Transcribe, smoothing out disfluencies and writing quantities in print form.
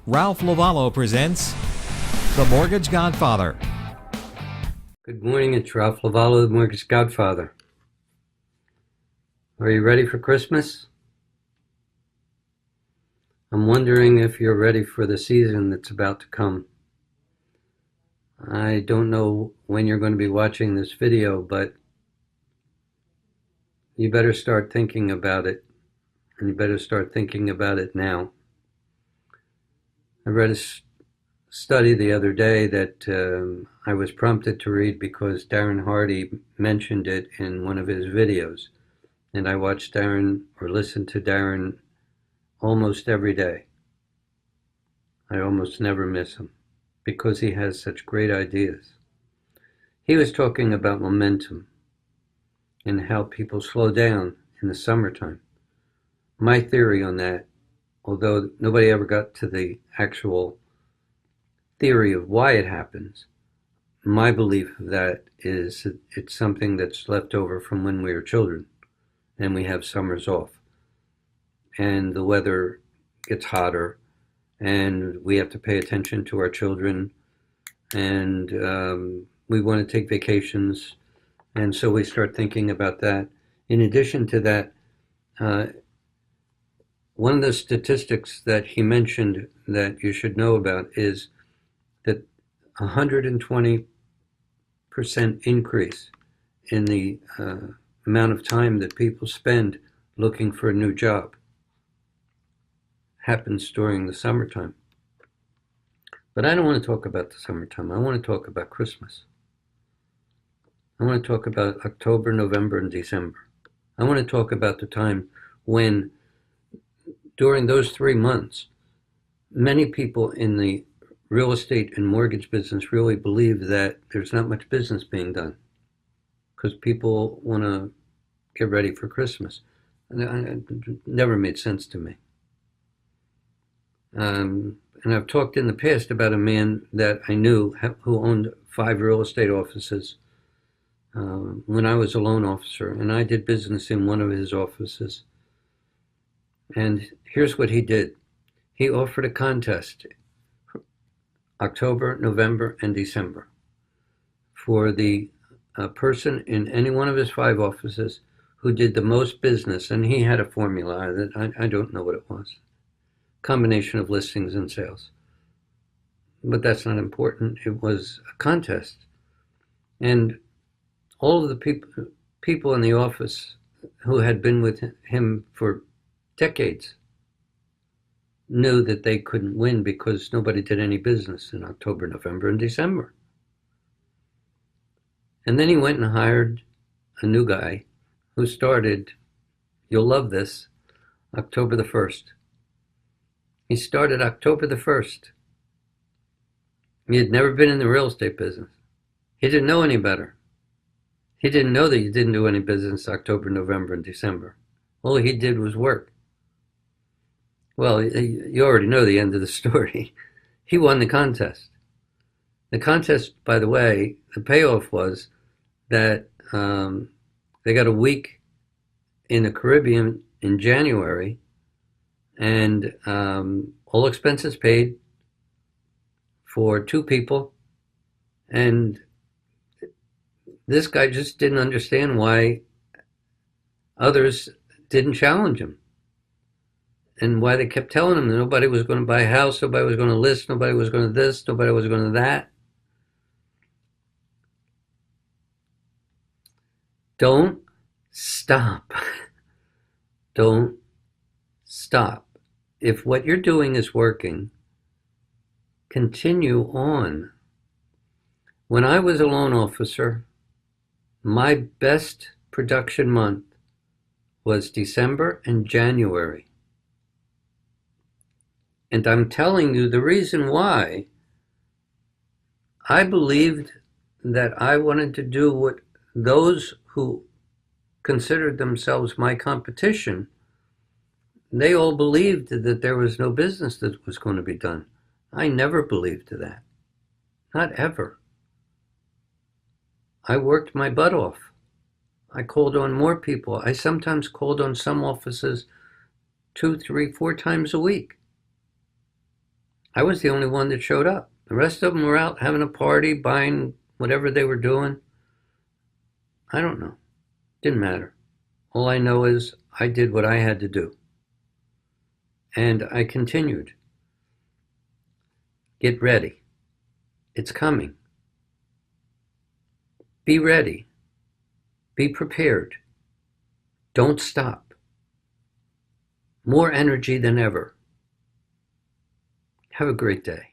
Ralph LoVuolo presents The Mortgage Godfather. Good morning, it's Ralph LoVuolo, the Mortgage Godfather. Are you ready for Christmas? I'm wondering if you're ready for the season that's about to come. I don't know when you're going to be watching this video, but you better start thinking about it, and you better start thinking about it now. I read a study the other day that I was prompted to read because Darren Hardy mentioned it in one of his videos. And I watch Darren or listen to Darren almost every day. I almost never miss him because he has such great ideas. He was talking about momentum and how people slow down in the summertime. My theory on that, although nobody ever got to the actual theory of why it happens, my belief of that is it's something that's left over from when we were children and we have summers off and the weather gets hotter and we have to pay attention to our children and we want to take vacations, and so we start thinking about that. In addition to that, one of the statistics that he mentioned that you should know about is that 120% increase in the amount of time that people spend looking for a new job happens during the summertime. But I don't want to talk about the summertime. I want to talk about Christmas. I want to talk about October, November, and December. I want to talk about the time when, during those 3 months, many people in the real estate and mortgage business really believe that there's not much business being done because people want to get ready for Christmas. It never made sense to me. And I've talked in the past about a man that I knew who owned 5 real estate offices when I was a loan officer, and I did business in one of his offices. And here's what he did. He offered a contest October, November, and December for the person in any one of his 5 offices who did the most business, and he had a formula that I don't know what it was. Combination of listings and sales. But that's not important. It was a contest. And all of the people in the office who had been with him for decades knew that they couldn't win because nobody did any business in October, November, and December. And then he went and hired a new guy who started, you'll love this, October the 1st. He started October the 1st. He had never been in the real estate business. He didn't know any better. He didn't know that you didn't do any business October, November, and December. All he did was work. Well, you already know the end of the story. He won the contest. The contest, by the way, the payoff was that they got a week in the Caribbean in January, and all expenses paid for 2 people. And this guy just didn't understand why others didn't challenge him, and why they kept telling him that nobody was going to buy a house, nobody was going to list, nobody was going to this, nobody was going to that. Don't stop. Don't stop. If what you're doing is working, continue on. When I was a loan officer, my best production month was December and January. And I'm telling you the reason why. I believed that I wanted to do what those who considered themselves my competition, they all believed that there was no business that was going to be done. I never believed that. Not ever. I worked my butt off. I called on more people. I sometimes called on some offices 2, 3, 4 times a week. I was the only one that showed up. The rest of them were out having a party, buying whatever they were doing. I don't know. Didn't matter. All I know is I did what I had to do. And I continued. Get ready. It's coming. Be ready. Be prepared. Don't stop. More energy than ever. Have a great day.